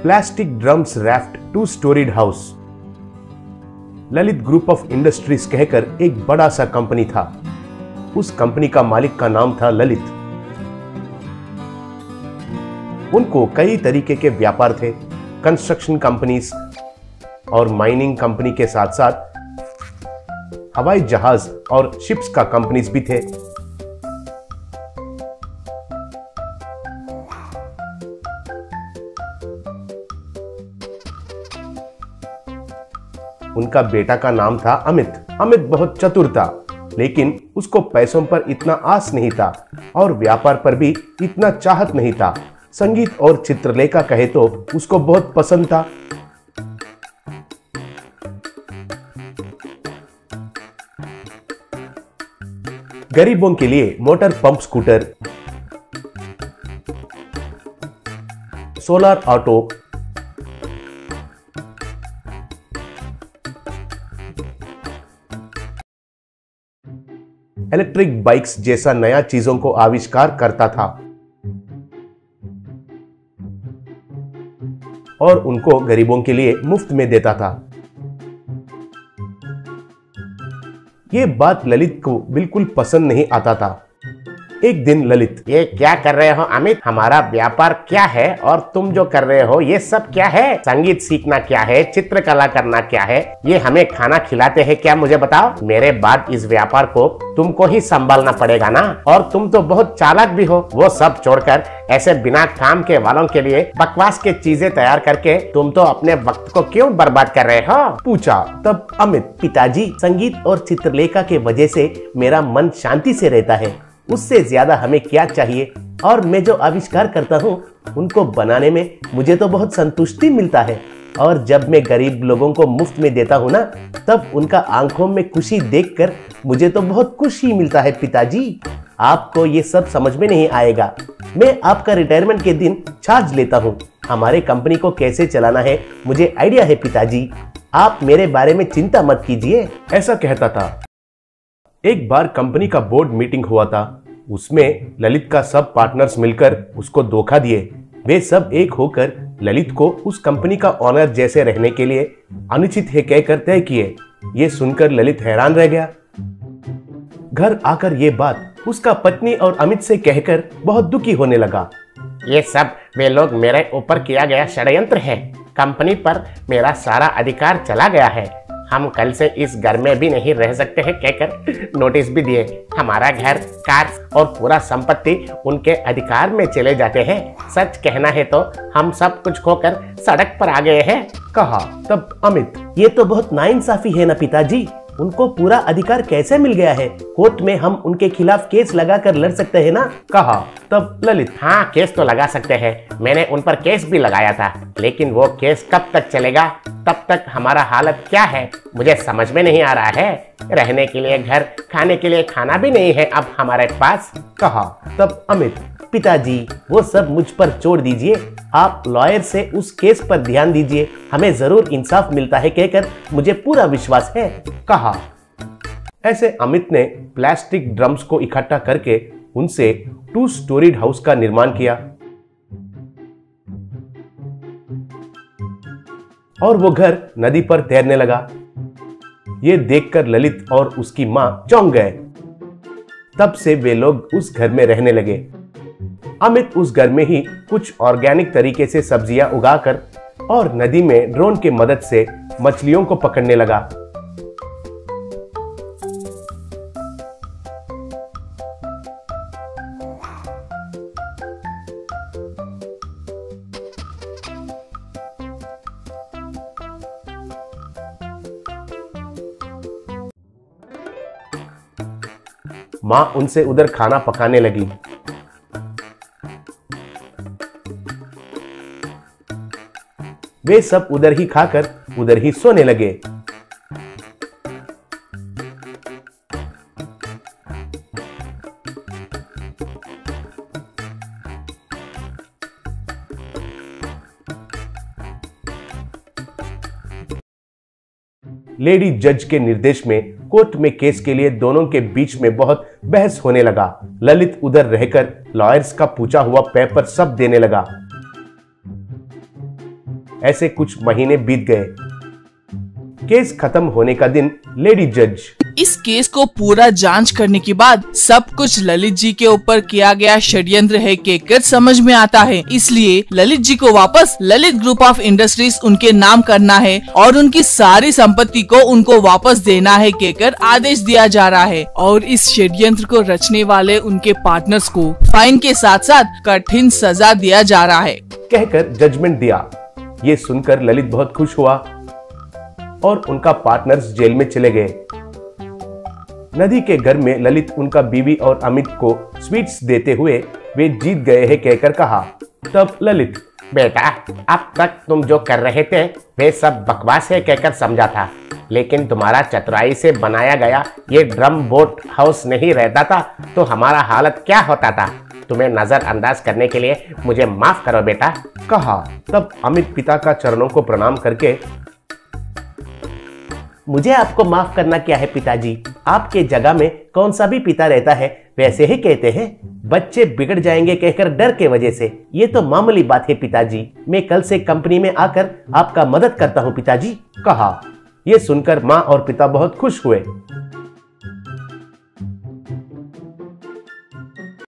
Plastic drums raft 2-storied house. Lalit group of industries कहकर एक बड़ा सा कंपनी था। उस कंपनी का मालिक का नाम था ललित। उनको कई तरीके के व्यापार थे, कंस्ट्रक्शन कंपनीज और माइनिंग कंपनी के साथ साथ हवाई जहाज और शिप्स का कंपनीज भी थे। उनका बेटा का नाम था अमित। अमित बहुत चतुर था, लेकिन उसको पैसों पर इतना आस नहीं था और व्यापार पर भी इतना चाहत नहीं था। संगीत और चित्रलेखा कहे तो उसको बहुत पसंद था। गरीबों के लिए motor pump scooter, solar auto, electric bikes जैसा नया चीजों को आविष्कार करता था और उनको गरीबों के लिए मुफ्त में देता था। ये बात ललित को बिल्कुल पसंद नहीं आता था। एक दिन ललित, ये क्या कर रहे हो अमित? हमारा व्यापार क्या है और तुम जो कर रहे हो ये सब क्या है? संगीत सीखना क्या है? चित्रकला करना क्या है? ये हमें खाना खिलाते हैं क्या? मुझे बताओ। मेरे बाद इस व्यापार को तुमको ही संभालना पड़ेगा ना। और तुम तो बहुत चालाक भी हो। वो सब छोड़कर ऐसे बिना काम के वालों के लिए बकवास के चीजें तैयार करके तुम तो अपने वक्त को क्यों बर्बाद कर रहे हो? पूछा तब अमित, पिताजी, संगीत और चित्रलेखा के वजह से मेरा मन शांति से रहता है। उससे ज्यादा हमें क्या चाहिए? और मैं जो आविष्कार करता हूँ उनको बनाने में मुझे तो बहुत संतुष्टि मिलता है। और जब मैं गरीब लोगों को मुफ्त में देता हूँ ना, तब उनका आंखों में खुशी देखकर मुझे तो बहुत खुशी मिलता है। पिताजी, आपको ये सब समझ में नहीं आएगा। मैं आपका रिटायरमेंट के दिन चार्ज लेता हूँ। हमारे कंपनी को कैसे चलाना है मुझे आइडिया है पिताजी। आप मेरे बारे में चिंता मत कीजिए। ऐसा कहता था। एक बार कंपनी का बोर्ड मीटिंग हुआ था। उसमें ललित का सब पार्टनर्स मिलकर उसको धोखा दिए। वे सब एक होकर ललित को उस कंपनी का ऑनर जैसे रहने के लिए अनुचित है कहकर तय किए। ये सुनकर ललित हैरान रह गया। घर आकर ये बात उसका पत्नी और अमित से कहकर बहुत दुखी होने लगा। ये सब वे लोग मेरे ऊपर किया गया षड्यंत्र है। कंपनी पर मेरा सारा अधिकार चला गया है। हम कल से इस घर में भी नहीं रह सकते हैं कहकर नोटिस भी दिए। हमारा घर, कार और पूरा संपत्ति उनके अधिकार में चले जाते हैं। सच कहना है तो हम सब कुछ खोकर सड़क पर आ गए हैं, कहा। तब अमित, ये तो बहुत नाइंसाफी है ना पिताजी। उनको पूरा अधिकार कैसे मिल गया है? कोर्ट में हम उनके खिलाफ केस लगाकर लड़ सकते हैं ना, कहा। तब ललित, हाँ केस तो लगा सकते हैं। मैंने उन पर केस भी लगाया था, लेकिन वो केस कब तक चलेगा? तब तक हमारा हालत क्या है मुझे समझ में नहीं आ रहा है। रहने के लिए घर, खाने के लिए खाना भी नहीं है अब हमारे पास, कहा। तब अमित, पिताजी वो सब मुझ पर छोड़ दीजिए। आप लॉयर से उस केस पर ध्यान दीजिए। हमें जरूर इंसाफ मिलता है कहकर मुझे पूरा विश्वास है, कहा। ऐसे अमित ने प्लास्टिक ड्रम्स को इकट्ठा करके उनसे 2-storied हाउस का निर्माण किया और वो घर नदी पर तैरने लगा। ये देखकर ललित और उसकी मां चौंक गए। तब से वे लोग उस घर में रहने लगे। अमित उस घर में ही कुछ ऑर्गेनिक तरीके से सब्जियां उगाकर और नदी में ड्रोन की मदद से मछलियों को पकड़ने लगा। मां उनसे उधर खाना पकाने लगी। वे सब उधर ही खाकर उधर ही सोने लगे। लेडी जज के निर्देश में कोर्ट में केस के लिए दोनों के बीच में बहुत बहस होने लगा। ललित उधर रहकर लॉयर्स का पूछा हुआ पेपर सब देने लगा। ऐसे कुछ महीने बीत गए। केस खत्म होने का दिन लेडी जज इस केस को पूरा जांच करने के बाद सब कुछ ललित जी के ऊपर किया गया षड्यंत्र है कहकर समझ में आता है। इसलिए ललित जी को वापस ललित ग्रुप ऑफ इंडस्ट्रीज उनके नाम करना है और उनकी सारी संपत्ति को उनको वापस देना है कहकर आदेश दिया जा रहा है। और इस षड्यंत्र को रचने वाले उनके पार्टनर्स को फाइन के साथ साथ कठिन सजा दिया जा रहा है कहकर जजमेंट दिया। ये सुनकर ललित बहुत खुश हुआ और उनका पार्टनर्स जेल में चले गए। नदी के घर में ललित उनका बीवी और अमित को स्वीट्स देते हुए वे जीत गए हैं कहकर कहा। तब ललित, बेटा, अब तक तुम जो कर रहे थे वे सब बकवास है कहकर समझा था, लेकिन तुम्हारा चतुराई से बनाया गया ये ड्रम बोट हाउस नहीं रहता था तो हमारा हालत क्या होता था। तुम्हें नजरअंदाज करने के लिए मुझे माफ करो बेटा, कहा। तब अमित पिता का चरणों को प्रणाम करके, मुझे आपको माफ करना क्या है पिताजी, आपके जगह में कौन सा भी पिता रहता है वैसे ही कहते हैं, बच्चे बिगड़ जाएंगे कहकर डर के वजह से, ये तो मामूली बात है पिताजी, मैं कल से कंपनी में आकर आपका मदद करता हूँ पिताजी, कहा। यह सुनकर माँ और पिता बहुत खुश हुए।